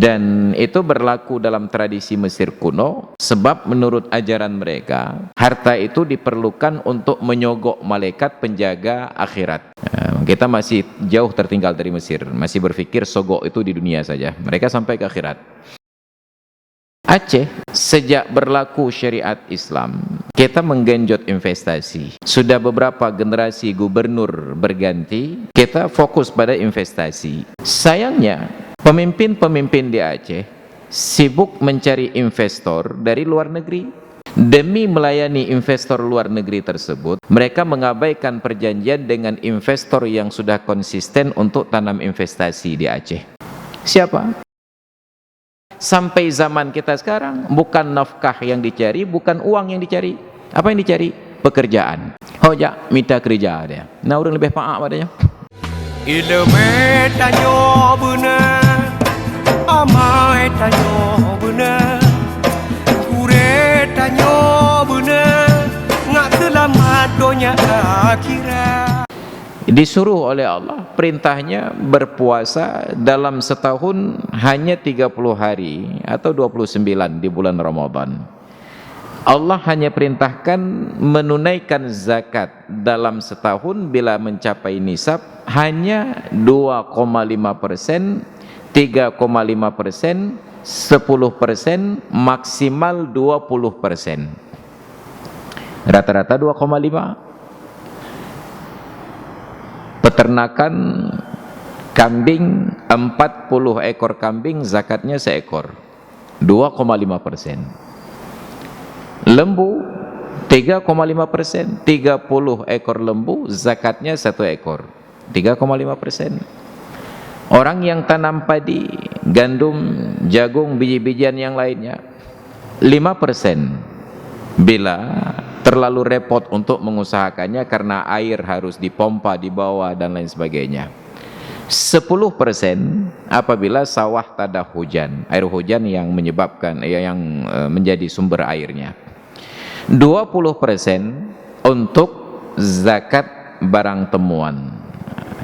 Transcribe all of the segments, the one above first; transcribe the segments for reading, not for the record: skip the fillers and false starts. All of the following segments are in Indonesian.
Dan itu berlaku dalam tradisi Mesir kuno, sebab menurut ajaran mereka, harta itu diperlukan untuk menyogok malaikat penjaga akhirat. Kita masih jauh tertinggal dari Mesir, masih berpikir sogok itu di dunia saja, mereka sampai ke akhirat. Aceh, sejak berlaku syariat Islam, kita menggenjot investasi. Sudah beberapa generasi gubernur berganti, kita fokus pada investasi. Sayangnya, pemimpin-pemimpin di Aceh sibuk mencari investor dari luar negeri. Demi melayani investor luar negeri tersebut, mereka mengabaikan perjanjian dengan investor yang sudah konsisten untuk tanam investasi di Aceh. Siapa? Sampai zaman kita sekarang, bukan nafkah yang dicari, bukan uang yang dicari. Apa yang dicari? Pekerjaan. Hojak minta kerja dia. Nah, orang lebih paak padanya. Ilmu tanyo benar, amai tanyo benar, kure tanyo benar, ngak selamat dunia akhirat. Disuruh oleh Allah, perintahnya berpuasa dalam setahun hanya 30 hari atau 29 di bulan Ramadan. Allah hanya perintahkan menunaikan zakat dalam setahun bila mencapai nisab hanya 2,5%, 3,5%, 10%, maksimal 20%. Rata-rata 2,5%. Peternakan kambing, 40 ekor kambing zakatnya seekor, 2,5%. Lembu 3,5%, 30 ekor lembu zakatnya 1 ekor, 3,5%. Orang yang tanam padi, gandum, jagung, biji-bijian yang lainnya 5%. Bila terlalu repot untuk mengusahakannya karena air harus dipompa di bawah dan lain sebagainya. 10% apabila sawah tak ada hujan, air hujan yang menyebabkan yang menjadi sumber airnya. 20% untuk zakat barang temuan,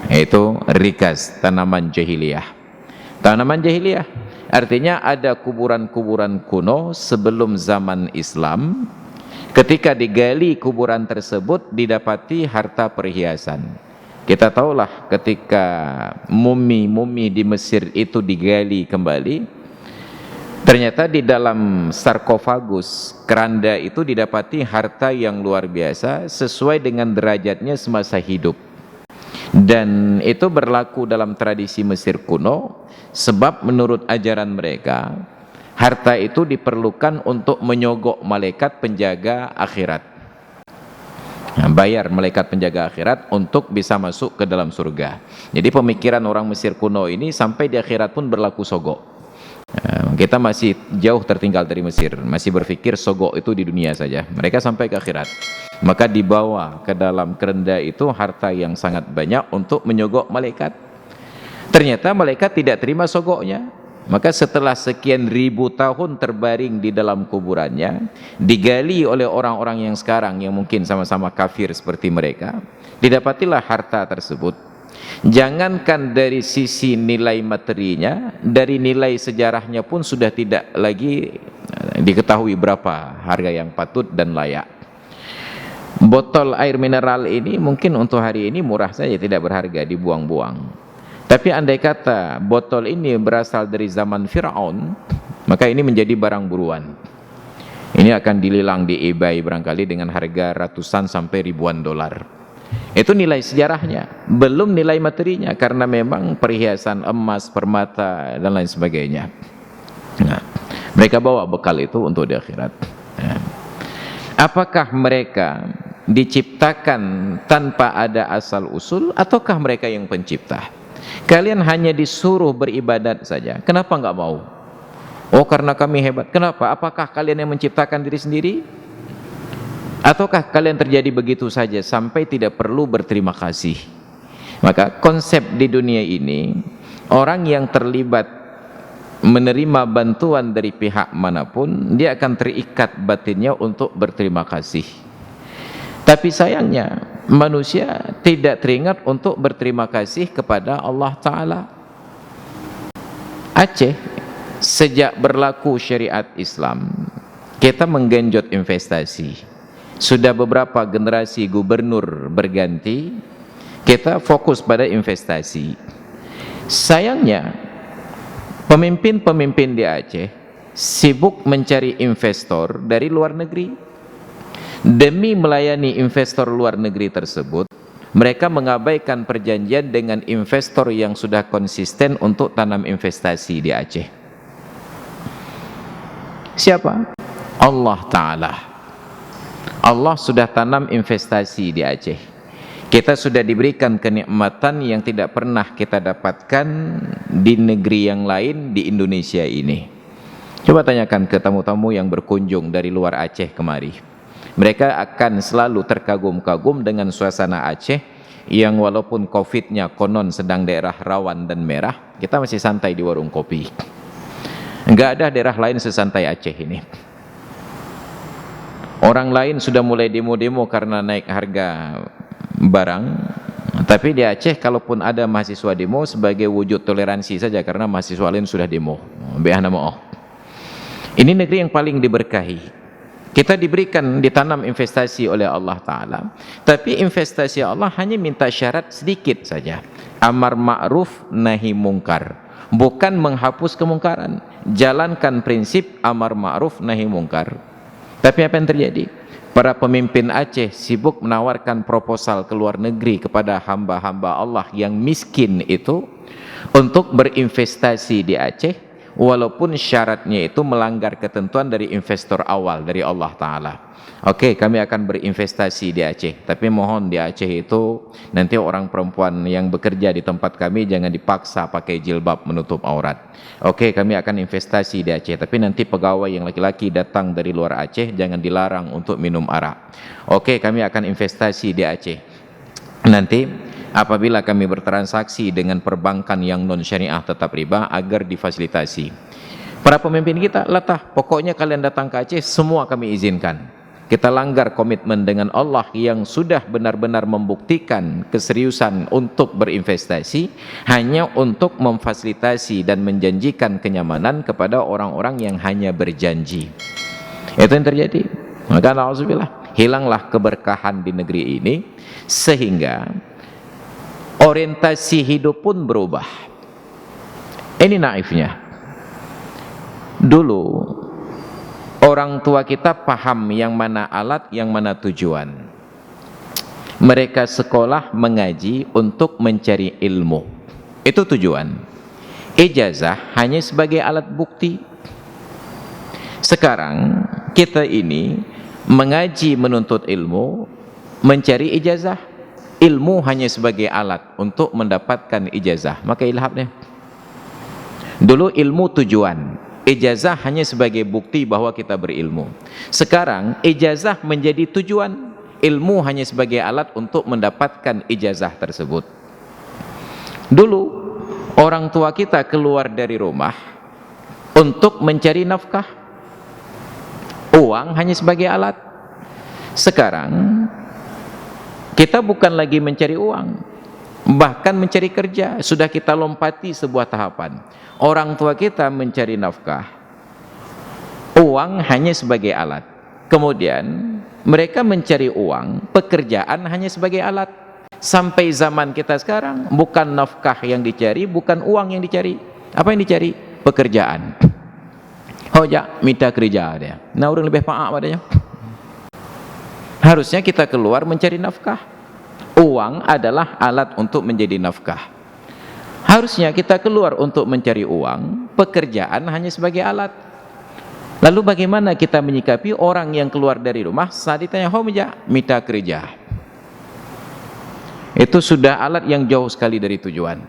yaitu rikas, tanaman jahiliyah. Tanaman jahiliyah artinya ada kuburan-kuburan kuno sebelum zaman Islam. Ketika digali kuburan tersebut didapati harta perhiasan. Kita tahulah ketika mumi-mumi di Mesir itu digali kembali, ternyata di dalam sarkofagus, keranda itu didapati harta yang luar biasa sesuai dengan derajatnya semasa hidup. Dan itu berlaku dalam tradisi Mesir kuno, sebab menurut ajaran mereka, harta itu diperlukan untuk menyogok malaikat penjaga akhirat. Nah, bayar malaikat penjaga akhirat untuk bisa masuk ke dalam surga. Jadi pemikiran orang Mesir kuno ini sampai di akhirat pun berlaku sogok. Nah, kita masih jauh tertinggal dari Mesir, masih berpikir sogok itu di dunia saja. Mereka sampai ke akhirat. Maka dibawa ke dalam kerenda itu harta yang sangat banyak untuk menyogok malaikat. Ternyata malaikat tidak terima sogoknya. Maka setelah sekian ribu tahun terbaring di dalam kuburannya, digali oleh orang-orang yang sekarang yang mungkin sama-sama kafir seperti mereka, didapatilah harta tersebut. Jangankan dari sisi nilai materinya, dari nilai sejarahnya pun sudah tidak lagi diketahui berapa harga yang patut dan layak. Botol air mineral ini mungkin untuk hari ini murah saja, tidak berharga, dibuang-buang. Tapi andai kata botol ini berasal dari zaman Fir'aun, maka ini menjadi barang buruan. Ini akan dilelang di eBay barangkali dengan harga ratusan sampai ribuan dolar. Itu nilai sejarahnya, belum nilai materinya, karena memang perhiasan emas, permata dan lain sebagainya. Nah, mereka bawa bekal itu untuk di akhirat. Nah, apakah mereka diciptakan tanpa ada asal usul, ataukah mereka yang pencipta? Kalian hanya disuruh beribadat saja, kenapa enggak mau? Oh, karena kami hebat. Kenapa? Apakah kalian yang menciptakan diri sendiri? Ataukah kalian terjadi begitu saja sampai tidak perlu berterima kasih? Maka konsep di dunia ini, orang yang terlibat menerima bantuan dari pihak manapun, dia akan terikat batinnya untuk berterima kasih. Tapi sayangnya manusia tidak teringat untuk berterima kasih kepada Allah Ta'ala. Aceh sejak berlaku syariat Islam, kita menggenjot investasi. Sudah beberapa generasi gubernur berganti, kita fokus pada investasi. Sayangnya, pemimpin-pemimpin di Aceh sibuk mencari investor dari luar negeri. Demi melayani investor luar negeri tersebut, mereka mengabaikan perjanjian dengan investor yang sudah konsisten untuk tanam investasi di Aceh. Siapa? Allah Ta'ala. Allah sudah tanam investasi di Aceh. Kita sudah diberikan kenikmatan yang tidak pernah kita dapatkan di negeri yang lain di Indonesia ini. Coba tanyakan ke tamu-tamu yang berkunjung dari luar Aceh kemari. Mereka akan selalu terkagum-kagum dengan suasana Aceh yang walaupun COVID-nya konon sedang daerah rawan dan merah, kita masih santai di warung kopi. Enggak ada daerah lain sesantai Aceh ini. Orang lain sudah mulai demo-demo karena naik harga barang, tapi di Aceh kalaupun ada mahasiswa demo sebagai wujud toleransi saja karena mahasiswa lain sudah demo. Ini negeri yang paling diberkahi. Kita diberikan, ditanam investasi oleh Allah Ta'ala, tapi investasi Allah hanya minta syarat sedikit saja. Amar ma'ruf nahi mungkar, bukan menghapus kemungkaran. Jalankan prinsip amar ma'ruf nahi mungkar. Tapi apa yang terjadi? Para pemimpin Aceh sibuk menawarkan proposal ke luar negeri kepada hamba-hamba Allah yang miskin itu untuk berinvestasi di Aceh, walaupun syaratnya itu melanggar ketentuan dari investor awal dari Allah Ta'ala. Oke, kami akan berinvestasi di Aceh, tapi mohon di Aceh itu nanti orang perempuan yang bekerja di tempat kami jangan dipaksa pakai jilbab menutup aurat. Oke, kami akan investasi di Aceh, tapi nanti pegawai yang laki-laki datang dari luar Aceh jangan dilarang untuk minum arak. Oke, kami akan investasi di Aceh. Nanti apabila kami bertransaksi dengan perbankan yang non syariah tetap riba agar difasilitasi. Para pemimpin kita, letah, pokoknya kalian datang ke Aceh semua kami izinkan. Kita langgar komitmen dengan Allah yang sudah benar-benar membuktikan keseriusan untuk berinvestasi hanya untuk memfasilitasi dan menjanjikan kenyamanan kepada orang-orang yang hanya berjanji. Itu yang terjadi. Maka alhamdulillah, hilanglah keberkahan di negeri ini sehingga orientasi hidup pun berubah. Ini naifnya. Dulu orang tua kita paham yang mana alat, yang mana tujuan. Mereka sekolah mengaji untuk mencari ilmu. Itu tujuan. Ijazah hanya sebagai alat bukti. Sekarang kita ini mengaji menuntut ilmu, mencari ijazah. Ilmu hanya sebagai alat untuk mendapatkan ijazah. Maka ilhamnya. Dulu ilmu tujuan. Ijazah hanya sebagai bukti bahwa kita berilmu. Sekarang ijazah menjadi tujuan, ilmu hanya sebagai alat untuk mendapatkan ijazah tersebut. Dulu orang tua kita keluar dari rumah untuk mencari nafkah, uang hanya sebagai alat. Sekarang kita bukan lagi mencari uang, bahkan mencari kerja. Sudah kita lompati sebuah tahapan. Orang tua kita mencari nafkah, uang hanya sebagai alat. Kemudian mereka mencari uang, pekerjaan hanya sebagai alat. Sampai zaman kita sekarang, bukan nafkah yang dicari, bukan uang yang dicari. Apa yang dicari? Pekerjaan. Hoja minta kerja dia. Nah, orang lebih paak padanya. Harusnya kita keluar mencari nafkah. Uang adalah alat untuk menjadi nafkah. Harusnya kita keluar untuk mencari uang, pekerjaan hanya sebagai alat. Lalu bagaimana kita menyikapi orang yang keluar dari rumah saat ditanya, "Hoja minta kerja." Itu sudah alat yang jauh sekali dari tujuan.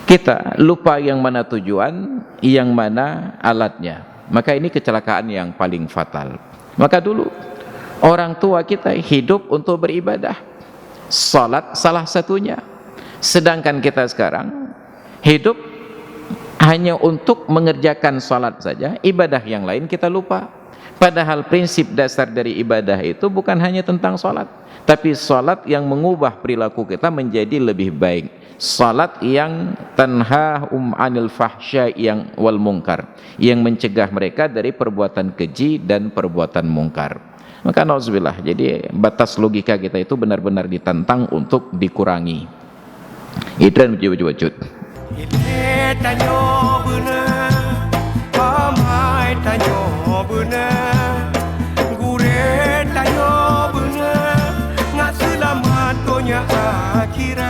Kita lupa yang mana tujuan, yang mana alatnya. Maka ini kecelakaan yang paling fatal. Maka dulu orang tua kita hidup untuk beribadah. Salat salah satunya. Sedangkan kita sekarang hidup hanya untuk mengerjakan salat saja, ibadah yang lain kita lupa. Padahal prinsip dasar dari ibadah itu bukan hanya tentang sholat, tapi sholat yang mengubah perilaku kita menjadi lebih baik. Sholat yang tanha anil fahsya yang wal mungkar, yang mencegah mereka dari perbuatan keji dan perbuatan mungkar. Maka nauzubillah, jadi batas logika kita itu benar-benar ditantang untuk dikurangi. Itu wujud-wujud. Ile tanyo bener, amai tanyo bener.